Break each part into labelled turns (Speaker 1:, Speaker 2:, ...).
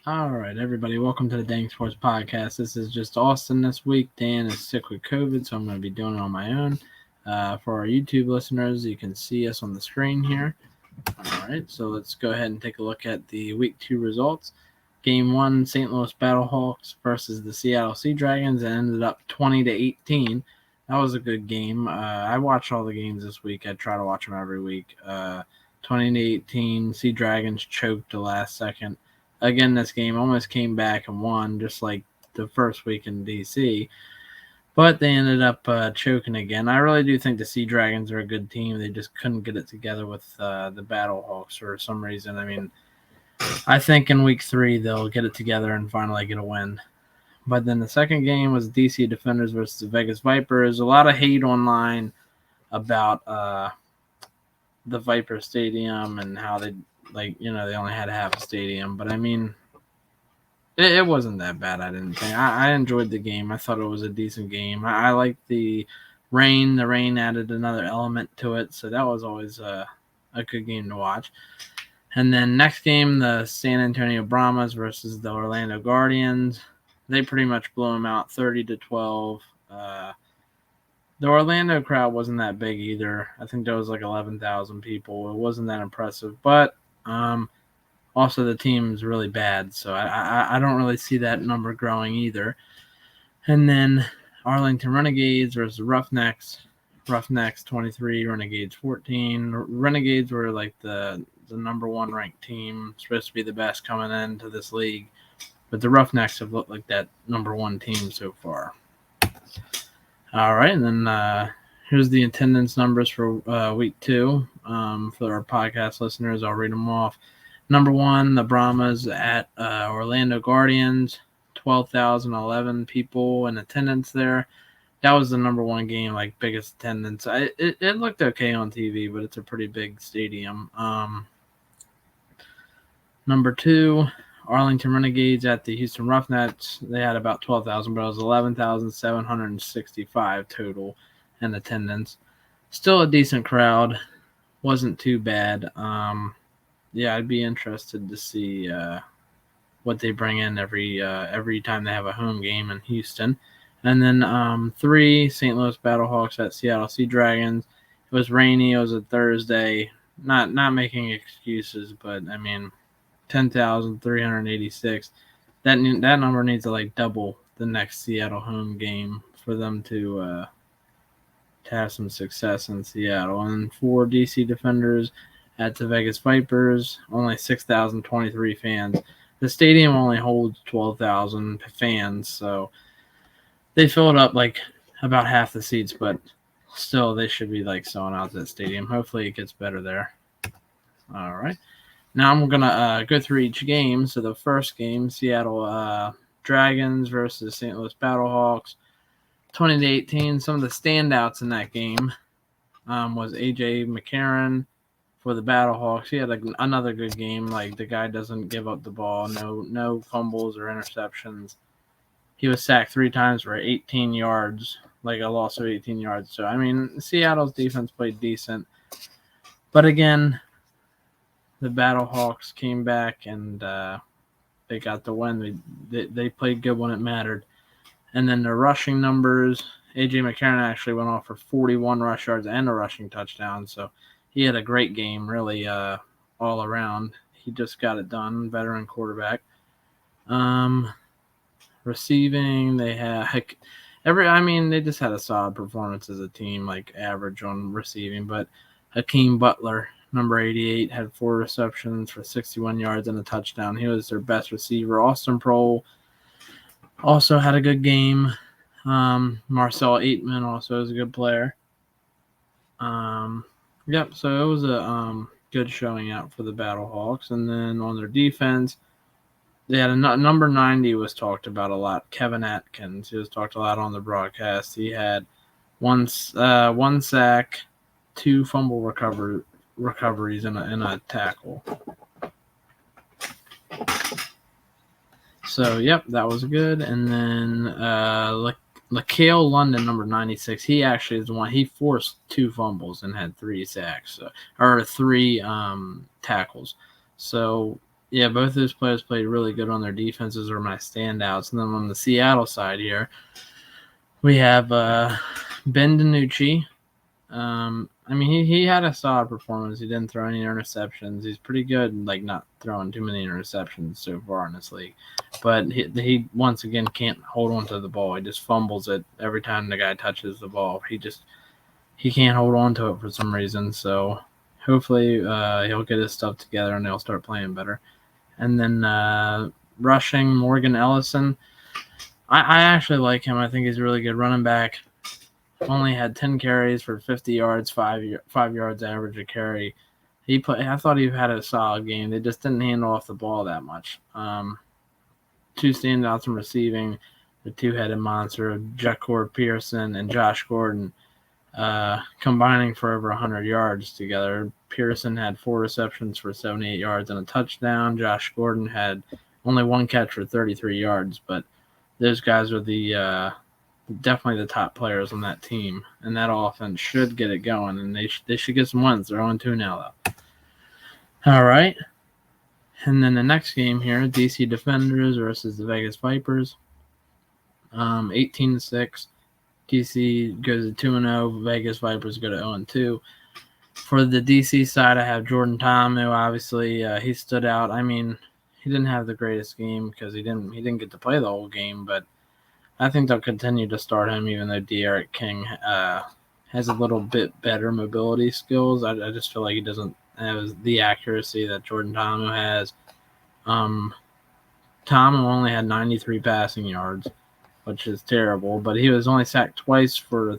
Speaker 1: All right, everybody, welcome to the Dang Sports Podcast. This is just Austin this week. Dan is sick with COVID, so I'm going to be doing it on my own. For our YouTube listeners, you can see us on the screen here. All right, so let's go ahead and take a look at the Week 2 results. Game 1, St. Louis Battlehawks versus the Seattle Sea Dragons, and ended up 20-18. That was a good game. I watched all the games this week. I try to watch them every week. 20-18, Sea Dragons choked the last second. Again, this game almost came back and won, just like the first week in DC. But they ended up choking again. I really do think the Sea Dragons are a good team. They just couldn't get it together with the Battlehawks for some reason. I mean, I think in week 3 they'll get it together and finally get a win. But then the second game was DC Defenders versus the Vegas Vipers. A lot of hate online about the Viper Stadium and how they they only had half a stadium. But I mean, it wasn't that bad. I didn't think. I enjoyed the game. I thought it was a decent game. I liked the rain. The rain added another element to it, so that was always a good game to watch. And then next game, the San Antonio Brahmas versus the Orlando Guardians. They pretty much blew them out 30-12. The Orlando crowd wasn't that big either. I think there was like 11,000 people. It wasn't that impressive, but also the team's really bad, so I don't really see that number growing either. And then Arlington Renegades versus Roughnecks. Roughnecks 23, Renegades 14. Renegades were like the number 1 ranked team, supposed to be the best coming into this league, but the Roughnecks have looked like that number 1 team so far. All right, and then here's the attendance numbers for week 2 for our podcast listeners. I'll read them off. Number 1, the Brahmas at Orlando Guardians, 12,011 people in attendance there. That was the number 1 game, like biggest attendance. It looked okay on TV, but it's a pretty big stadium. Number 2, Arlington Renegades at the Houston Roughnecks. They had about 12,000, but it was 11,765 total in attendance. Still a decent crowd. Wasn't too bad. Yeah, I'd be interested to see what they bring in every time they have a home game in Houston. And then 3, St. Louis Battlehawks at Seattle Sea Dragons. It was rainy. It was a Thursday. Not making excuses, but I mean, 10,386. That number needs to like double the next Seattle home game for them to have some success in Seattle. And 4 DC Defenders at the Vegas Vipers, only 6,023 fans. The stadium only holds 12,000 fans, so they filled up like about half the seats, but still they should be like selling out that stadium. Hopefully it gets better there. All right. Now I'm going to go through each game. So the first game, Seattle Dragons versus St. Louis Battlehawks, 20-18. Some of the standouts in that game was A.J. McCarron for the Battlehawks. He had another good game. Like, the guy doesn't give up the ball. No fumbles or interceptions. He was sacked 3 times for 18 yards, like a loss of 18 yards. So, I mean, Seattle's defense played decent. But again, the Battlehawks came back and they got the win. They played good when it mattered. And then the rushing numbers, A.J. McCarron actually went off for 41 rush yards and a rushing touchdown. So he had a great game, really, all around. He just got it done, veteran quarterback. Receiving, they had they just had a solid performance as a team, like average on receiving. But Hakeem Butler, number 88, had 4 receptions for 61 yards and a touchdown. He was their best receiver. Austin Prohl also had a good game. Marcel Aitman also is a good player. Yep, so it was a good showing out for the Battlehawks. And then on their defense, they had a number 90 was talked about a lot. Kevin Atkins, he was talked a lot on the broadcast. He had one sack, 2 fumble recoveries in a tackle. So, yep, that was good. And then LaCale London, number 96, he actually is the one. He forced 2 fumbles and had 3 sacks, or 3 tackles. So Yeah, both those players played really good on their defenses or my standouts. And then on the Seattle side here, we have Ben DiNucci. I mean, he had a solid performance. He didn't throw any interceptions. He's pretty good, like not throwing too many interceptions so far in this league. But he once again can't hold on to the ball. He just fumbles it every time the guy touches the ball. He can't hold on to it for some reason. So hopefully he'll get his stuff together and they'll start playing better. And then rushing, Morgan Ellison. I actually like him. I think he's a really good running back. Only had 10 carries for 50 yards, 5 yards average a carry. I thought he had a solid game. They just didn't hand off the ball that much. Two standouts in receiving, the two-headed monster, Jacor Pearson and Josh Gordon, combining for over 100 yards together. Pearson had 4 receptions for 78 yards and a touchdown. Josh Gordon had only 1 catch for 33 yards, but those guys are definitely the top players on that team, and that offense should get it going, and they should get some wins. They're on 2 now, though. All right. And then the next game here, DC Defenders versus the Vegas Vipers. 18-6. DC goes to 2-0. Vegas Vipers go to 0-2. For the DC side, I have Jordan Ta'amu. Obviously, he stood out. I mean, he didn't have the greatest game because he didn't get to play the whole game, but I think they'll continue to start him, even though De'Aaron King has a little bit better mobility skills. I just feel like he doesn't have the accuracy that Jordan Ta'amu has. Ta'amu only had 93 passing yards, which is terrible, but he was only sacked twice for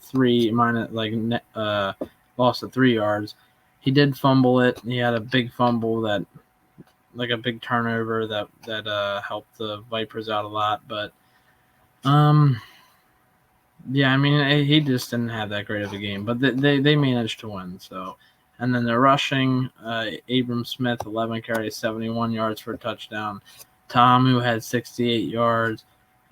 Speaker 1: loss of 3 yards. He did fumble it. He had a big fumble a big turnover that helped the Vipers out a lot, but yeah, I mean, he just didn't have that great of a game, but they managed to win. So, and then the rushing, Abram Smith, 11 carries, 71 yards for a touchdown. Ta'amu had 68 yards.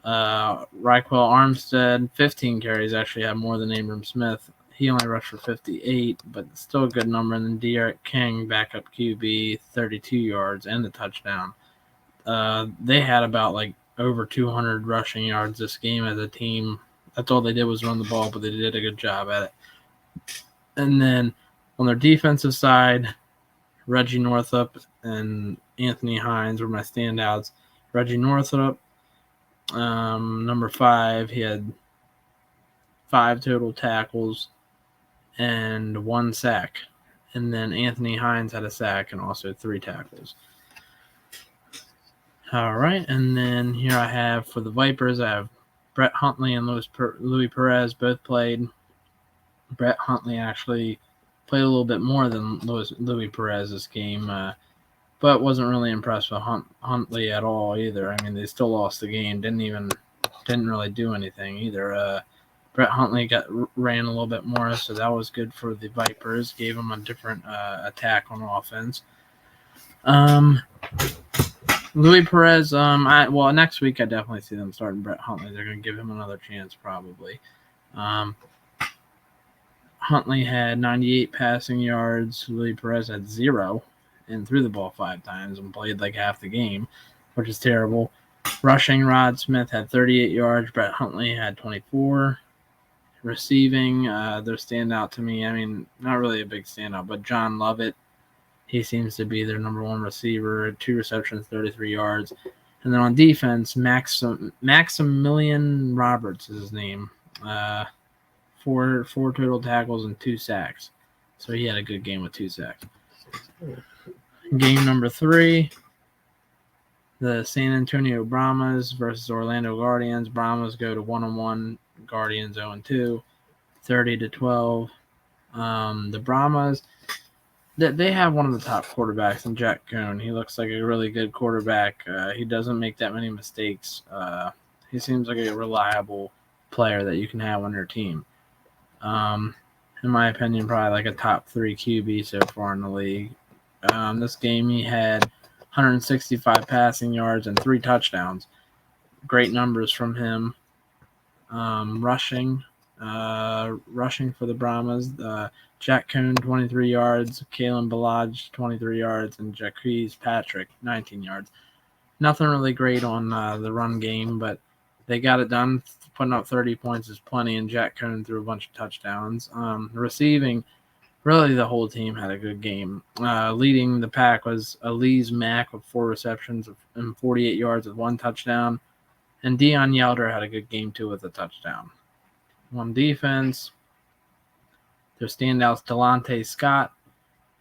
Speaker 1: Raquel Armstead, 15 carries, actually had more than Abram Smith. He only rushed for 58, but still a good number. And then De'Aaron King, backup QB, 32 yards and the touchdown. They had about over 200 rushing yards this game as a team. That's all they did was run the ball, but they did a good job at it. And then on their defensive side, Reggie Northup and Anthony Hines were my standouts. Reggie Northup, number 5, he had 5 total tackles and 1 sack. And then Anthony Hines had a sack and also 3 tackles. All right, and then here I have for the Vipers, I have Brett Huntley and Louis Perez both played. Brett Huntley actually played a little bit more than Louis Perez this game, but wasn't really impressed with Huntley at all either. I mean, they still lost the game. Didn't really do anything either. Brett Huntley ran a little bit more, so that was good for the Vipers. Gave them a different attack on offense. Louis Perez, next week I definitely see them starting Brett Huntley. They're going to give him another chance probably. Huntley had 98 passing yards. Louis Perez had 0 and threw the ball 5 times and played like half the game, which is terrible. Rushing, Rod Smith had 38 yards. Brett Huntley had 24. Receiving, their standout to me, I mean, not really a big standout, but John Lovett. He seems to be their number 1 receiver, 2 receptions, 33 yards. And then on defense, Maximilian Roberts is his name. 4 total tackles and 2 sacks. So he had a good game with 2 sacks. Game number 3, the San Antonio Brahmas versus Orlando Guardians. Brahmas go to 1-1, Guardians 0-2, 30-12. The Brahmas, they have one of the top quarterbacks in Jack Cohn. He looks like a really good quarterback. He doesn't make that many mistakes. He seems like a reliable player that you can have on your team. In my opinion, probably like a top 3 QB so far in the league. This game he had 165 passing yards and 3 touchdowns. Great numbers from him. Rushing, Rushing for the Brahmas, Jack Cohn, 23 yards, Kalen Balaj, 23 yards, and Jacquez Patrick, 19 yards. Nothing really great on the run game, but they got it done. Putting up 30 points is plenty, and Jack Cohn threw a bunch of touchdowns. Receiving, really the whole team had a good game. Leading the pack was Elise Mack with 4 receptions and 48 yards with 1 touchdown. And Deion Yelder had a good game, too, with a touchdown. On defense, their standouts, Delonte Scott.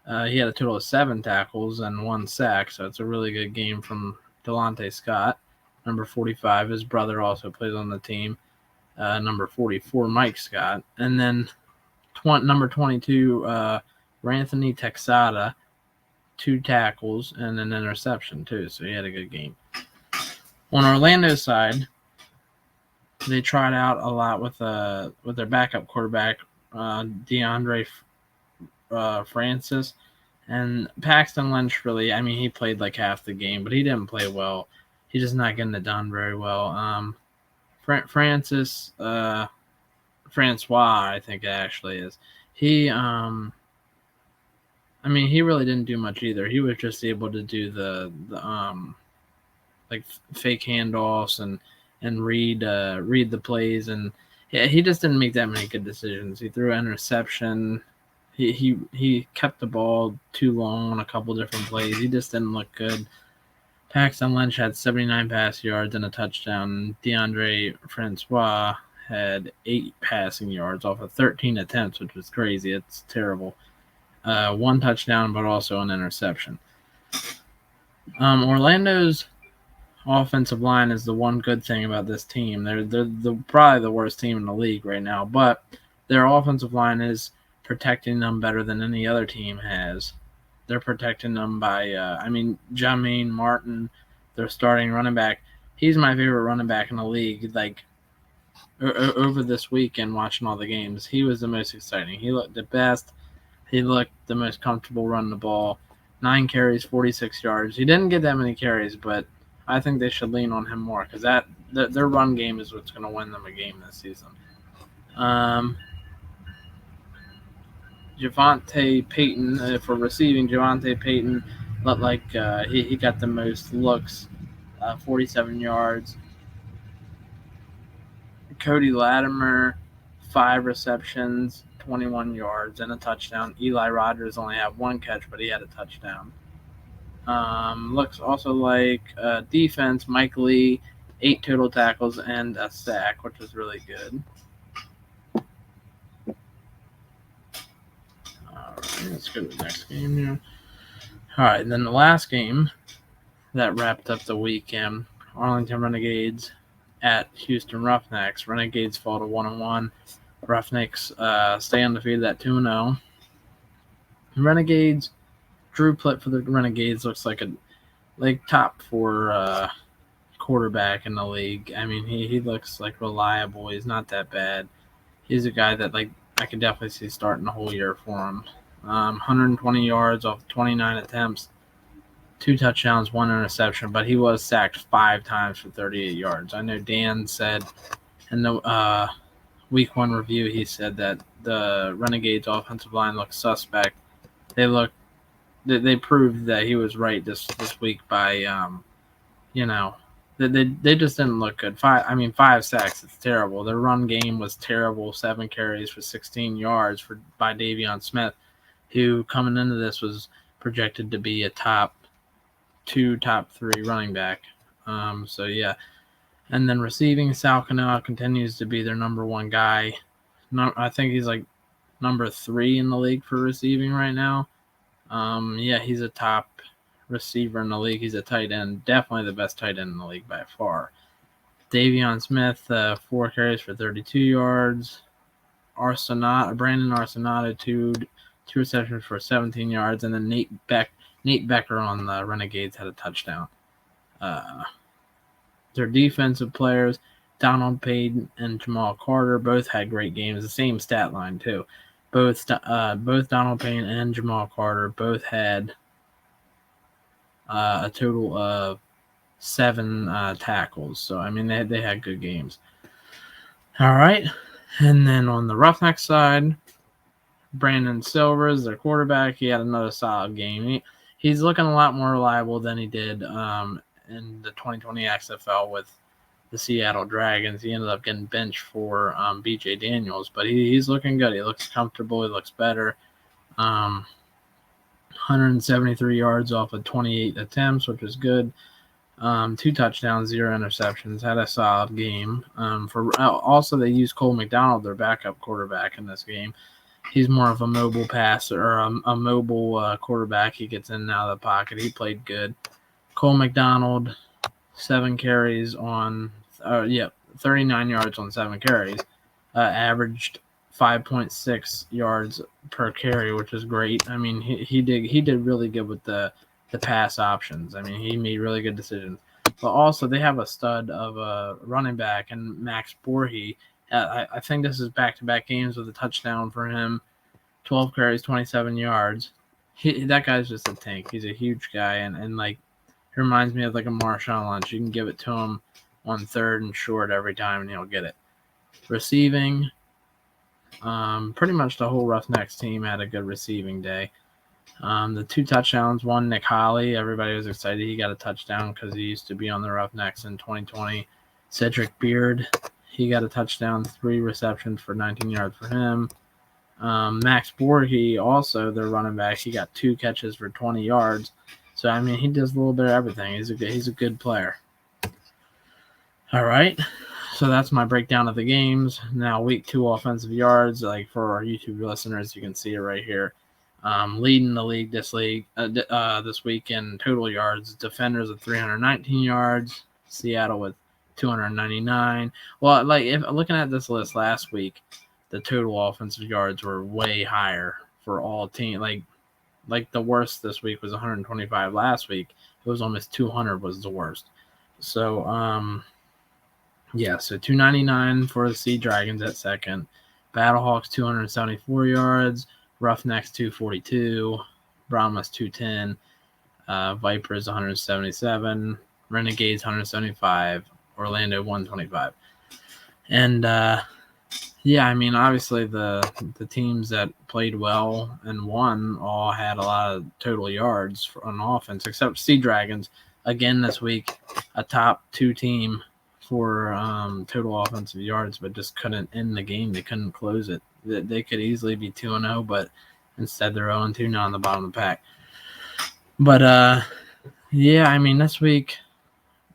Speaker 1: He had a total of 7 tackles and 1 sack, so it's a really good game from Delonte Scott. Number 45, his brother also plays on the team. Number 44, Mike Scott. And then number 22, Ranthony Texada, 2 tackles and an interception, too, so he had a good game. On Orlando's side, they tried out a lot with their backup quarterback, DeAndre Francis, and Paxton Lynch. Really, I mean, he played like half the game, but he didn't play well. He's just not getting it done very well. Francois, I think it actually is. He, I mean, he really didn't do much either. He was just able to do the like fake handoffs and read the plays, and yeah, he just didn't make that many good decisions. He threw an interception. He kept the ball too long on a couple different plays. He just didn't look good. Paxton Lynch had 79 pass yards and a touchdown. DeAndre Francois had 8 passing yards off of 13 attempts, which was crazy. It's terrible. 1 touchdown, but also an interception. Orlando's offensive line is the one good thing about this team. They're probably the worst team in the league right now, but their offensive line is protecting them better than any other team has. They're protecting them by, Jermaine Martin, their starting running back. He's my favorite running back in the league. Like, over this weekend, watching all the games, he was the most exciting. He looked the best. He looked the most comfortable running the ball. 9 carries, 46 yards. He didn't get that many carries, but I think they should lean on him more because their run game is what's going to win them a game this season. Javonte Payton, for receiving, Javonte Payton looked like he got the most looks, 47 yards. Cody Latimer, 5 receptions, 21 yards, and a touchdown. Eli Rogers only had 1 catch, but he had a touchdown. Looks also like defense, Mike Lee, 8 total tackles and a sack, which was really good. All right, let's go to the next game here. All right, and then the last game that wrapped up the weekend, Arlington Renegades at Houston Roughnecks. Renegades fall to 1-1. Roughnecks stay undefeated at 2-0. Renegades, Drew Plitt for the Renegades looks like a top 4 quarterback in the league. I mean, he looks like reliable. He's not that bad. He's a guy that I could definitely see starting the whole year for him. 120 yards off 29 attempts, 2 touchdowns, 1 interception, but he was sacked 5 times for 38 yards. I know Dan said in the Week 1 review, he said that the Renegades offensive line looks suspect. They proved that he was right this week by, they just didn't look good. 5 sacks, it's terrible. Their run game was terrible. 7 carries for 16 yards by Davion Smith, who coming into this was projected to be a top 2, top 3 running back. So yeah. And then receiving, Sal Canoa continues to be their number 1 guy. I think he's like number 3 in the league for receiving right now. He's a top receiver in the league. He's a tight end, definitely the best tight end in the league by far. Davion Smith, 4 carries for 32 yards. Brandon Arsenato, 2 receptions for 17 yards, and then Nate Becker on the Renegades had a touchdown. Their defensive players, Donald Payne and Jamal Carter, both had great games. The same stat line too. Both Donald Payne and Jamal Carter both had a total of 7 tackles. So I mean they had good games. All right, And then on the Roughnecks side, Brandon Silvers, their quarterback, he had another solid game. He's looking a lot more reliable than he did in the 2020 XFL with the Seattle Dragons. He ended up getting benched for B.J. Daniels, but he's looking good. He looks comfortable. He looks better. 173 yards off of 28 attempts, which is good. 2 touchdowns, 0 interceptions. Had a solid game. Also, they used Cole McDonald, their backup quarterback, in this game. He's more of a mobile passer or a mobile quarterback. He gets in and out of the pocket. He played good. Cole McDonald, 7 carries on 39 yards on 7 carries. Averaged 5.6 yards per carry, which is great. I mean, he did really good with the pass options. I mean, he made really good decisions. But also, they have a stud of a running back, and Max Borhe. I think this is back-to-back games with a touchdown for him. 12 carries, 27 yards. That guy's just a tank. He's a huge guy, and like, he reminds me of like a Marshawn Lynch. You can give it to him on 3rd and short every time, and he'll get it. Receiving, pretty much the whole Roughnecks team had a good receiving day. The 2 touchdowns, one Nick Holley. Everybody was excited he got a touchdown because he used to be on the Roughnecks in 2020. Cedric Beard, he got a touchdown, 3 receptions for 19 yards for him. Max Borhe, also their running back, he got 2 catches for 20 yards. So, I mean, he does a little bit of everything. He's a good player. All right. So that's my breakdown of the games. Now, week 2 offensive yards, like for our YouTube listeners, you can see it right here. Leading the league this week in total yards. Defenders with 319 yards. Seattle with 299. Well, like if looking at this list last week, the total offensive yards were way higher for all teams. Like the worst this week was 125. Last week it was almost 200 was the worst. So so 299 for the Sea Dragons at second. Battlehawks 274 yards. Roughnecks 242, Brahmas 210, Vipers 177, Renegades 175, Orlando 125. And I mean, obviously the teams that played well and won all had a lot of total yards on offense, except Sea Dragons again this week, a top 2 team for total offensive yards, but just couldn't end the game. They couldn't close it. They could easily be 2-0, but instead they're 0-2 now on the bottom of the pack. But I mean, this week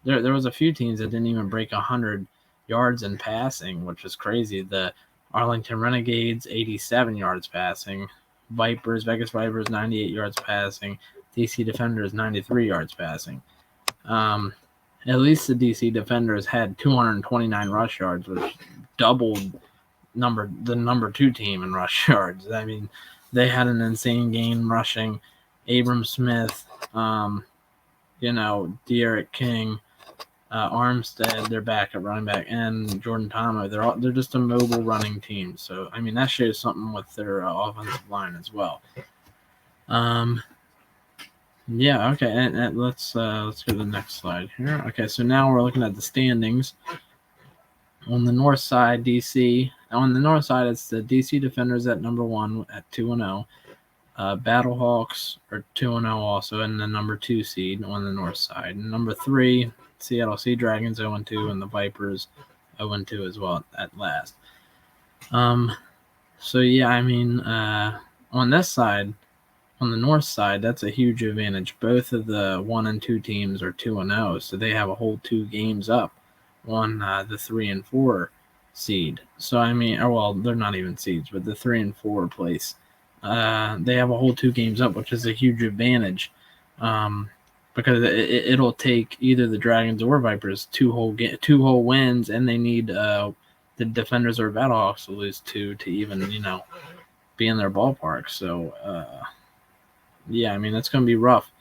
Speaker 1: there was a few teams that didn't even break 100 yards in passing, which is crazy. The Arlington Renegades 87 yards passing, Vegas Vipers 98 yards passing, DC Defenders 93 yards passing. At least the DC Defenders had 229 rush yards, which doubled the number 2 team in rush yards. I mean, they had an insane game rushing. Abram Smith, De'Aaron King, Armstead, their backup running back, and Jordan Tomo. They're just a mobile running team. So I mean, that shows something with their offensive line as well. Okay, and let's go to the next slide here. Okay, so now we're looking at the standings. On the north side, DC. On the north side, it's the DC Defenders at number 1 at 2-0. Battlehawks are 2-0 also, and the number 2 seed on the north side. And number 3, Seattle Sea Dragons 0-2, and the Vipers 0-2 as well at last. So yeah, I mean, on this side, on the north side, that's a huge advantage. Both of the 1 and 2 teams are 2-0, so they have a whole 2 games up on the 3 and 4 seed. So I mean, they're not even seeds, but the 3 and 4 place, they have a whole 2 games up, which is a huge advantage, because it'll take either the Dragons or Vipers 2 whole wins, and they need the Defenders or Battlehawks to lose 2 to even be in their ballpark. So I mean, it's going to be rough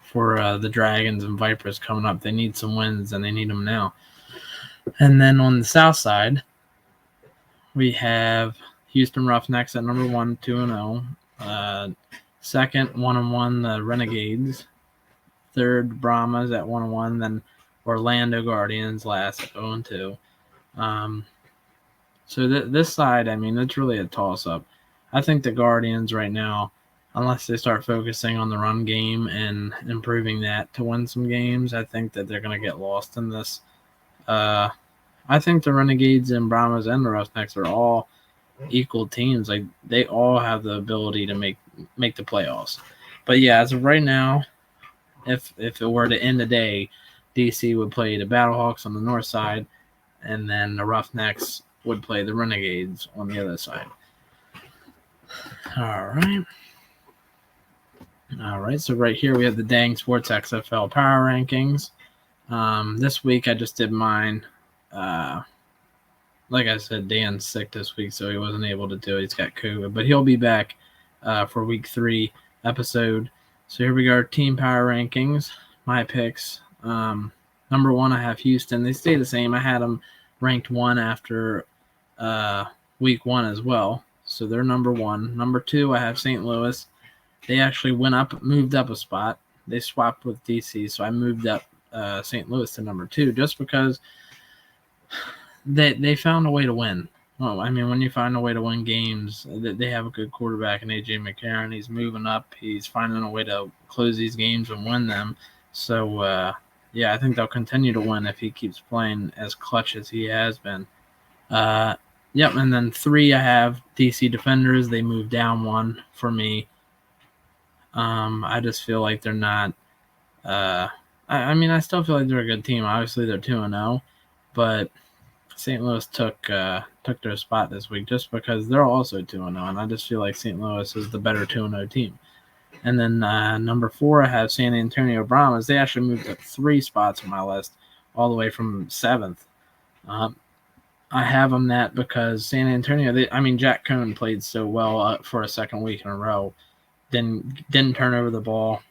Speaker 1: for the Dragons and Vipers coming up. They need some wins, and they need them now. And then on the south side, we have Houston Roughnecks at number 1, 2-0. Second, 1-1, the Renegades. Third, Brahmas at 1-1. Then Orlando Guardians last at 0-2. So this side, I mean, it's really a toss-up. I think the Guardians right now, unless they start focusing on the run game and improving that to win some games, I think that they're going to get lost in this. Uh, I think the Renegades and Brahmas and the Roughnecks are all equal teams. Like they all have the ability to make the playoffs. But yeah, as of right now, if it were to end the day, DC would play the Battlehawks on the north side, and then the Roughnecks would play the Renegades on the other side. All right. All right. So right here we have the Dang Sports XFL Power Rankings. This week I just did mine. Like I said, Dan's sick this week, so he wasn't able to do it. He's got COVID, but he'll be back for week 3 episode. So here we go, team power rankings, my picks. Number 1, I have Houston. They stay the same. I had them ranked 1 after week 1 as well. So they're number 1. Number 2, I have St. Louis. They actually moved up a spot. They swapped with DC, so I moved up St. Louis to number 2 just because they found a way to win. Well, I mean, when you find a way to win games, they have a good quarterback in A.J. McCarron. He's moving up. He's finding a way to close these games and win them. So, yeah, I think they'll continue to win if he keeps playing as clutch as he has been. Yep, and then 3, I have DC Defenders. They moved down 1 for me. I just feel like they're not I mean, I still feel like they're a good team. Obviously, they're 2-0, but St. Louis took their spot this week just because they're also 2-0, and I just feel like St. Louis is the better 2-0 team. And then number 4, I have San Antonio Brahmas. They actually moved up 3 spots on my list, all the way from 7th. I have them that because San Antonio, Jack Cohn played so well for a second week in a row. Didn't turn over the ball,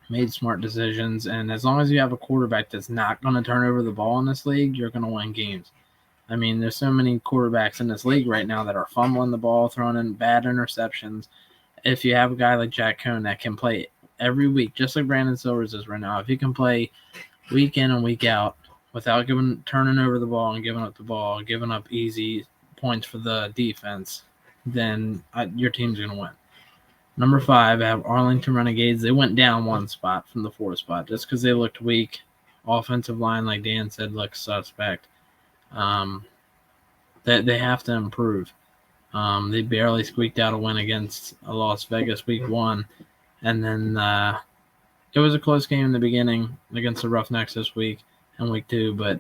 Speaker 1: made smart decisions, and as long as you have a quarterback that's not going to turn over the ball in this league, you're going to win games. I mean, there's so many quarterbacks in this league right now that are fumbling the ball, throwing in bad interceptions. If you have a guy like Jack Cohn that can play every week, just like Brandon Silvers is right now, if he can play week in and week out without turning over the ball and giving up the ball, giving up easy points for the defense, then your team's going to win. Number 5, I have Arlington Renegades. They went down 1 spot from the 4th spot just because they looked weak. Offensive line, like Dan said, looks suspect. They have to improve. They barely squeaked out a win against Las Vegas week 1. And then it was a close game in the beginning against the Roughnecks this week and week 2. But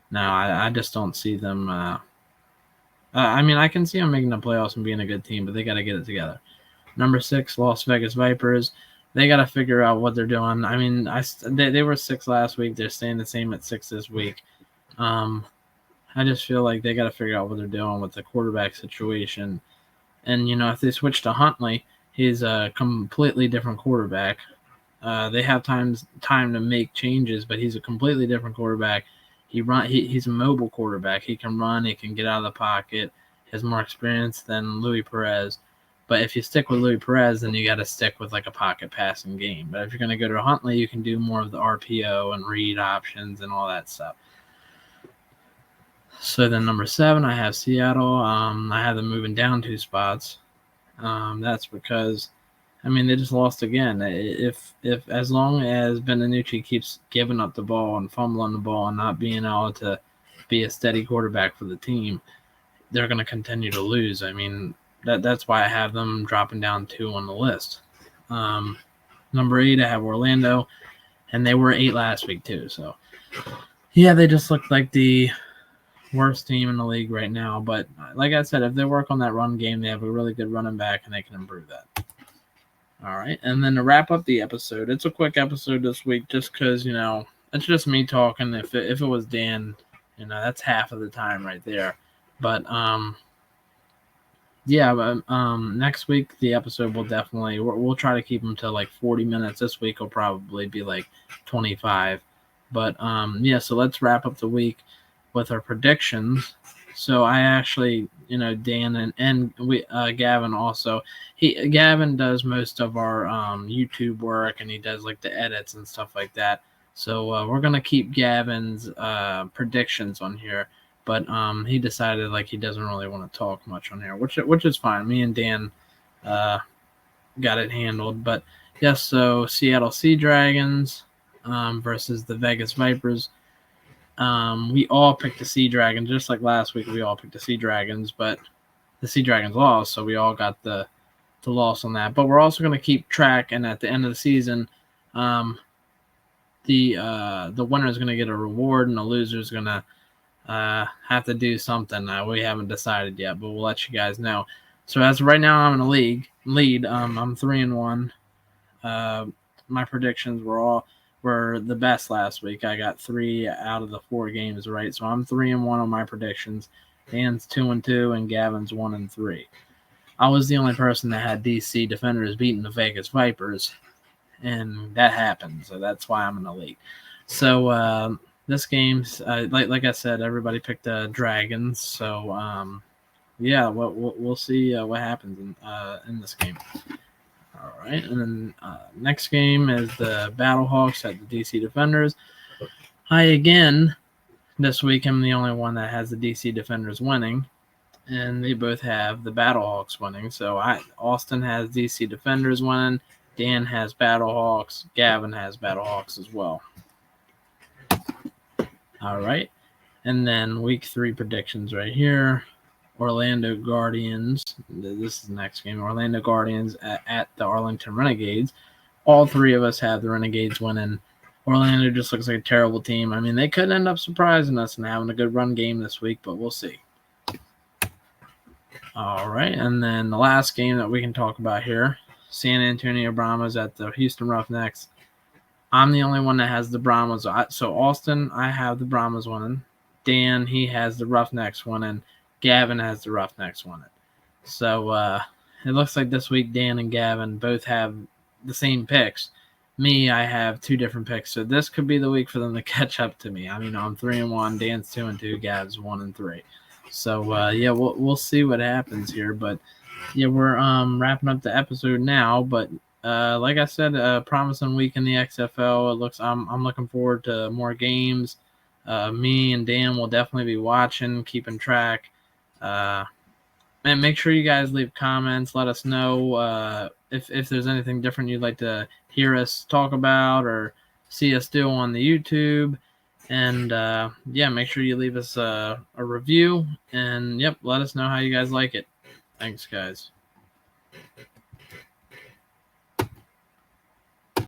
Speaker 1: no, I just don't see them. I can see them making the playoffs and being a good team, but they got to get it together. Number 6, Las Vegas Vipers. They got to figure out what they're doing. I mean, they were 6 last week. They're staying the same at 6 this week. I just feel like they got to figure out what they're doing with the quarterback situation. And, if they switch to Huntley, he's a completely different quarterback. They have time to make changes, but he's a completely different quarterback. He's a mobile quarterback. He can run. He can get out of the pocket. He has more experience than Louis Perez. But if you stick with Louis Perez, then you got to stick with like a pocket passing game. But if you're going to go to Huntley, you can do more of the RPO and read options and all that stuff. So then number 7, I have Seattle. I have them moving down 2 spots. That's because, they just lost again. If as long as Benanucci keeps giving up the ball and fumbling the ball and not being able to be a steady quarterback for the team, they're going to continue to lose. That's why I have them dropping down 2 on the list. Number 8, I have Orlando, and they were 8 last week too. So, yeah, they just look like the worst team in the league right now. But like I said, if they work on that run game, they have a really good running back, and they can improve that. All right, and then to wrap up the episode, it's a quick episode this week just because, it's just me talking. If it was Dan, that's half of the time right there. But, next week the episode will definitely we'll try to keep them to like 40 minutes. This week will probably be like 25. But so let's wrap up the week with our predictions. So I actually, Dan and we Gavin also. Gavin does most of our YouTube work, and he does like the edits and stuff like that. So we're gonna keep Gavin's predictions on here. but he decided like he doesn't really want to talk much on here, which is fine. Me and Dan got it handled. But yes, so Seattle Sea Dragons versus the Vegas Vipers. We all picked the Sea Dragons, just like last week. We all picked the Sea Dragons, but the Sea Dragons lost, so we all got the loss on that. But we're also going to keep track, and at the end of the season, the winner is going to get a reward, and the loser is going to have to do something. We haven't decided yet, but we'll let you guys know. So as of right now, I'm in the lead. I'm 3-1. My predictions were the best last week. I got 3 out of the 4 games right, so I'm 3-1 on my predictions. Dan's 2-2, and Gavin's 1-3. I was the only person that had DC Defenders beating the Vegas Vipers, and that happened. So that's why I'm in the league. So this game's like I said, everybody picked the Dragons. So yeah, we'll see what happens in this game. All right, and then next game is the Battlehawks at the DC Defenders. I again this week am the only one that has the DC Defenders winning, and they both have the Battlehawks winning. So Austin has DC Defenders winning, Dan has Battlehawks, Gavin has Battlehawks as well. All right, and then week 3 predictions right here. Orlando Guardians. This is the next game. Orlando Guardians at the Arlington Renegades. All 3 of us have the Renegades winning. Orlando just looks like a terrible team. I mean, they could end up surprising us and having a good run game this week, but we'll see. All right, and then the last game that we can talk about here, San Antonio Brahmas at the Houston Roughnecks. I'm the only one that has the Brahmas. So Austin, I have the Brahmas winning. Dan, he has the Roughnecks winning. Gavin has the Roughnecks winning. So it looks like this week Dan and Gavin both have the same picks. Me, I have 2 different picks. So this could be the week for them to catch up to me. I mean, I'm 3-1, Dan's 2-2, Gav's 1-3. So yeah, we'll see what happens here. But yeah, we're wrapping up the episode now. But like I said, promising week in the XFL. It looks I'm looking forward to more games. Me and Dan will definitely be watching, keeping track. And make sure you guys leave comments. Let us know if there's anything different you'd like to hear us talk about or see us do on the YouTube. And yeah, make sure you leave us a review. And yep, let us know how you guys like it. Thanks, guys.